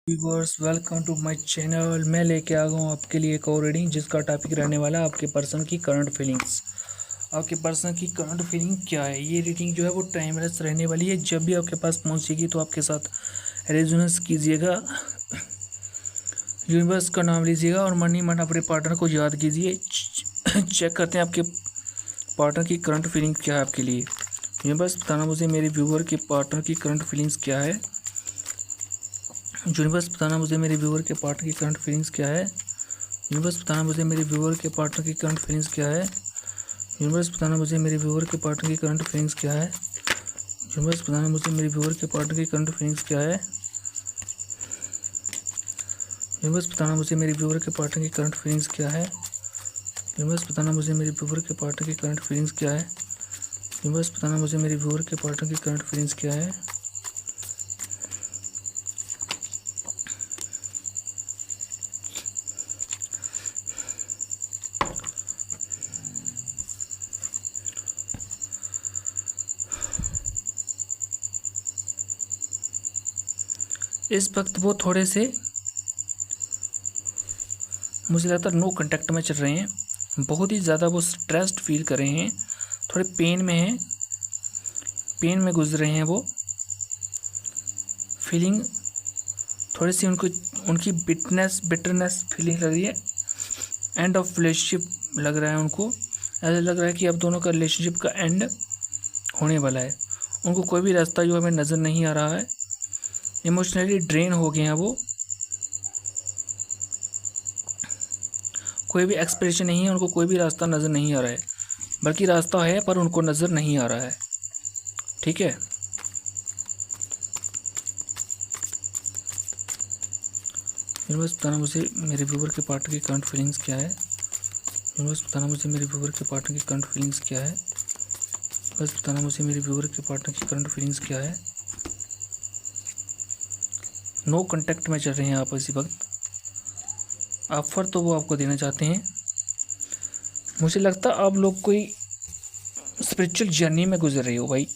Viewers welcome to my channel. मैं लेके आ गया हूँ आपके लिए एक और रीडिंग जिसका टॉपिक रहने वाला है आपके पर्सन की करंट फीलिंग्स। आपके पर्सन की करंट फीलिंग क्या है। ये रीडिंग जो है वो टाइमलेस रहने वाली है। जब भी आपके पास पहुँचेगी तो आपके साथ रेजोनेंस कीजिएगा, यूनिवर्स का नाम लीजिएगा और मन ही मन अपने पार्टनर को याद कीजिए। चेक करते हैं आपके पार्टनर की करंट फीलिंग क्या है आपके लिए। यूनिवर्स बताना मुझे मेरे व्यूअर के पार्टनर की करंट फीलिंग्स क्या है। यूनिवर्स बताना मुझे मेरे व्यूअर के पार्टनर की करंट फीलिंग्स क्या है। यूनिवर्स बताना मुझे मेरे व्यूअर के पार्टनर की करंट फीलिंग्स क्या है। यूनिवर्स बताना मुझे मेरे व्यूअर के पार्टनर की करंट फीलिंग्स क्या है। यूनिवर्स बताना मुझे मेरे व्यूअर के पार्टनर की करंट फीलिंग्स क्या है। यूनिवर्स बताना मुझे मेरे व्यूअर के पार्टनर की करंट फीलिंग्स क्या है। यूनिवर्स बताना मुझे मेरे व्यूअर के पार्टनर की करंट फीलिंग्स क्या है। यूनिवर्स बताना मुझे मेरे व्यूअर के पार्टनर की करंट फीलिंग्स क्या है। इस वक्त वो थोड़े से मुझे लगता है नो कांटेक्ट में चल रहे हैं। बहुत ही ज़्यादा वो स्ट्रेस्ड फील कर रहे हैं, थोड़े पेन में हैं, पेन में गुजर रहे हैं। वो फीलिंग थोड़ी सी उनको उनकी बिटरनेस फीलिंग लग रही है। एंड ऑफ रिलेशनशिप लग रहा है उनको। ऐसा लग रहा है कि अब दोनों का रिलेशनशिप का एंड होने वाला है। उनको कोई भी रास्ता जो हमें नज़र नहीं आ रहा है। इमोशनली ड्रेन हो गए हैं वो। कोई भी एक्सप्रेशन नहीं है, उनको कोई भी रास्ता नज़र नहीं आ रहा है। बल्कि रास्ता है पर उनको नज़र नहीं आ रहा है। ठीक है। यूनिवर्स बताना मुझे मेरे व्यूअर के पार्टनर की करंट फीलिंग्स क्या है। यूनिवर्स बताना मुझे मेरे व्यूअर के पार्टनर की करंट फीलिंग्स क्या है। यूनिवर्स बताना मुझे मेरे व्यूअर के पार्टनर की करंट फीलिंग्स क्या है। नो कांटेक्ट में चल रहे हैं आप इसी वक्त। ऑफर तो वो आपको देना चाहते हैं। मुझे लगता है आप लोग कोई स्पिरिचुअल जर्नी में गुजर रहे हो भाई।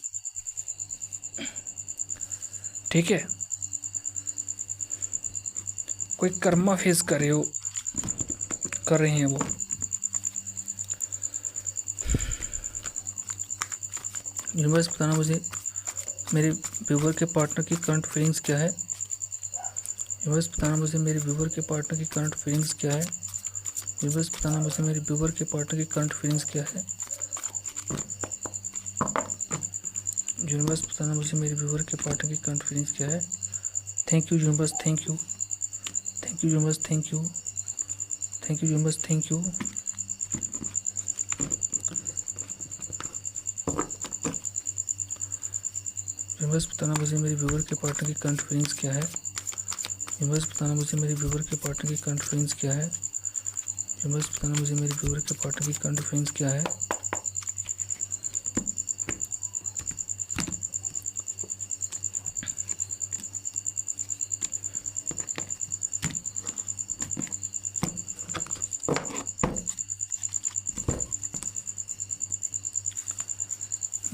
ठीक है। कोई कर्मा फेस कर रहे हैं वो। यूनिवर्स बताना मुझे मेरे व्यूअर के पार्टनर की करंट फीलिंग्स क्या है। यूनिवर्स बताना मुझे मेरे व्यूअर के पार्टनर की करंट फीलिंग्स क्या है। यूनिवर्स बताना मुझे मेरे व्यूअर के पार्टनर की करंट फीलिंग्स क्या है। यूनिवर्स बताना मुझे मेरे व्यूअर के पार्टनर की करंट फीलिंग्स क्या है। Thank you universe, thank you, thank you universe, thank you, thank you universe, thank you. Universe बताना मुझे मेरे व्यूअर के पार्टनर की करंट फीलिंग्स क्या है। यूनिवर्स बताना मुझे मेरे व्यूअर के पार्टनर की करंट फीलिंग्स क्या है। यूनिवर्स बताना मुझे मेरे व्यूअर के पार्टनर की करंट फीलिंग्स क्या है।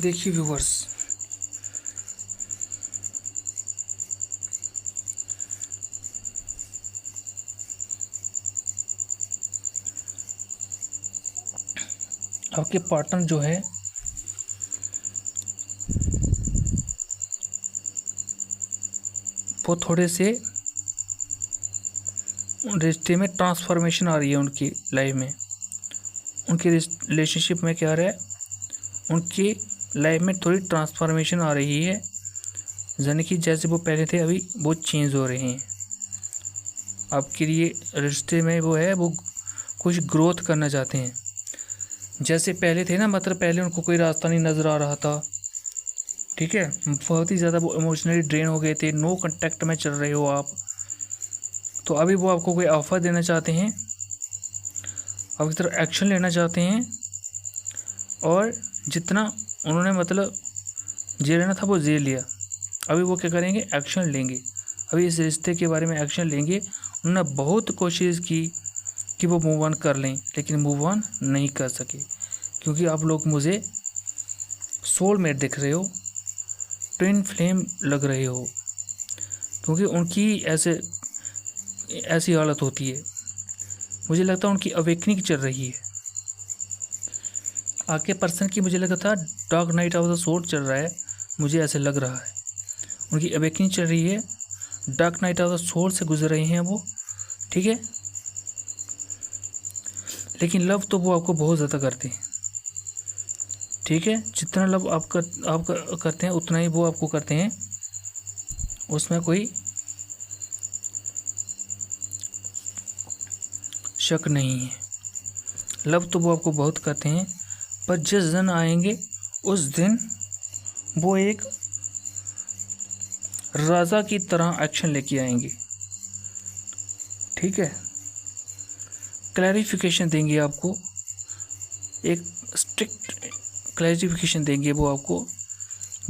देखिए व्यूअर्स, आपके पार्टनर जो है वो थोड़े से रिश्ते में ट्रांसफॉर्मेशन आ रही है उनकी लाइफ में। उनके रिलेशनशिप में क्या आ रहा है, उनकी लाइफ में थोड़ी ट्रांसफॉर्मेशन आ रही है। यानी कि जैसे वो पहले थे अभी वो चेंज हो रहे हैं। आपके लिए रिश्ते में वो है, वो कुछ ग्रोथ करना चाहते हैं। जैसे पहले थे ना, मतलब पहले उनको कोई रास्ता नहीं नज़र आ रहा था। ठीक है। बहुत ही ज़्यादा वो इमोशनली ड्रेन हो गए थे। नो कांटेक्ट में चल रहे हो आप। तो अभी वो आपको कोई ऑफ़र देना चाहते हैं, आपकी तरफ एक्शन लेना चाहते हैं। और जितना उन्होंने मतलब झेल लेना था वो झेल लिया। अभी वो क्या करेंगे, एक्शन लेंगे। अभी इस रिश्ते के बारे में एक्शन लेंगे। उन्होंने बहुत कोशिश की कि वो मूव ऑन कर लें, लेकिन मूव ऑन नहीं कर सके। क्योंकि आप लोग मुझे सोलमेट दिख रहे हो, ट्विन फ्लेम लग रहे हो। क्योंकि उनकी ऐसे ऐसी हालत होती है। मुझे लगता है उनकी अवेकनिंग चल रही है। आगे पर्सन की मुझे लगा था dark night of the soul चल रहा है, मुझे ऐसे लग रहा है उनकी अवेकनिंग चल रही है, dark night of the soul से गुजर रहे हैं वो, ठीक है। लेकिन लव तो वो आपको बहुत ज़्यादा करते हैं, ठीक है। जितना लव आप करते हैं उतना ही वो आपको करते हैं, उसमें कोई शक नहीं है। लव तो वो आपको बहुत करते हैं, पर जिस दिन आएंगे उस दिन वो एक राजा की तरह एक्शन लेके आएंगे, ठीक है। क्लैरिफिकेशन देंगे आपको, एक स्ट्रिक्ट क्लैरिफिकेशन देंगे वो आपको,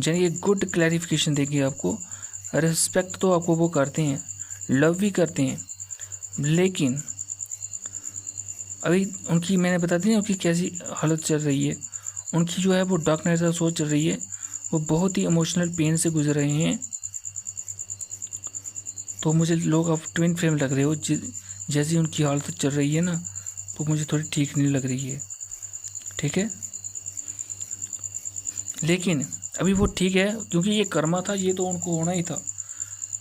यानी एक गुड क्लैरिफिकेशन देंगे आपको। रिस्पेक्ट तो आपको वो करते हैं, लव भी करते हैं, लेकिन अभी उनकी मैंने बता दी ना उनकी कैसी हालत चल रही है। उनकी जो है वो डार्क नाइट ऑफ सोल चल रही है, वो बहुत ही इमोशनल पेन से गुजर रहे हैं। तो मुझे लोग आप ट्विन फ्लेम लग रहे हो, जैसी उनकी हालत चल रही है ना, तो मुझे थोड़ी ठीक नहीं लग रही है, ठीक है। लेकिन अभी वो ठीक है, क्योंकि ये कर्मा था, ये तो उनको होना ही था।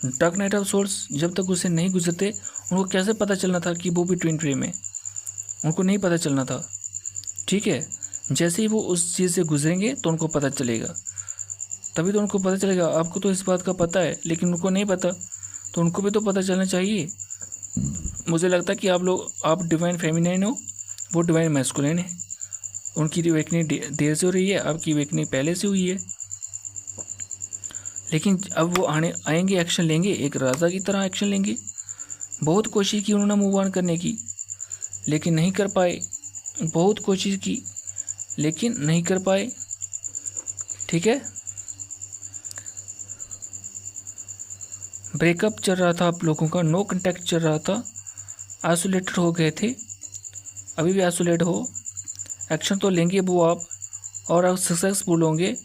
डार्क नाइट ऑफ सोल्स जब तक उससे नहीं गुजरते, उनको कैसे पता चलना था कि वो भी ट्विन फ्लेम है? उनको नहीं पता चलना था, ठीक है। जैसे ही वो उस चीज़ से गुजरेंगे तो उनको पता चलेगा, तभी तो उनको पता चलेगा। आपको तो इस बात का पता है, लेकिन उनको नहीं पता, तो उनको भी तो पता चलना चाहिए। मुझे लगता है कि आप डिवाइन फेमिनाइन हो, वो डिवाइन मैस्कुलिन है। उनकी अवेकनिंग देर से हो रही है, आपकी अवेकनिंग पहले से हुई है। लेकिन अब वो आएंगे, एक्शन लेंगे, एक राजा की तरह एक्शन लेंगे। बहुत कोशिश की उन्होंने मूव ऑन करने की, लेकिन नहीं कर पाए। बहुत कोशिश की लेकिन नहीं कर पाए, ठीक है। ब्रेकअप चल रहा था आप लोगों का, नो कांटेक्ट चल रहा था, आइसोलेटेड हो गए थे, अभी भी आइसोलेट हो। एक्शन तो लेंगे वो आप, और आप सक्सेसफुल होंगे,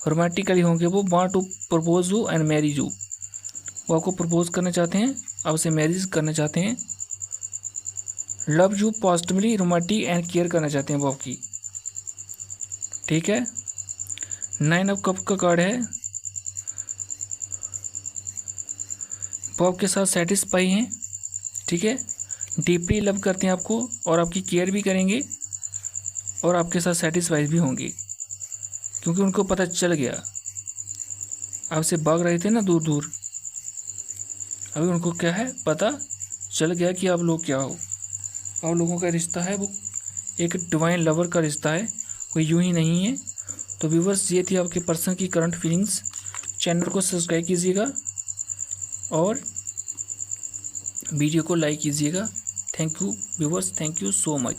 रोमांटिकली होंगे। वो want to propose you and marriage you, वो आपको प्रपोज करना चाहते हैं, आपसे मैरिज करना चाहते हैं। Love you positively, romantic and care करना चाहते हैं वो आपकी, ठीक है। 9 ऑफ कप का कार्ड है, वो आपके साथ सेटिस्फाई हैं, ठीक है। डीपली लव करते हैं आपको, और आपकी केयर भी करेंगे, और आपके साथ सेटिस्फाई भी होंगे, क्योंकि उनको पता चल गया आपसे भाग रहे थे ना दूर दूर। अभी उनको क्या है, पता चल गया कि आप लोग क्या हो। आप लोगों का रिश्ता है वो एक डिवाइन लवर का रिश्ता है, कोई यूं ही नहीं है। तो व्यूवर्स, ये थी आपके पर्सन की करंट फीलिंग्स। चैनल को सब्सक्राइब कीजिएगा और वीडियो को लाइक कीजिएगा। Thank you viewers, thank you so much.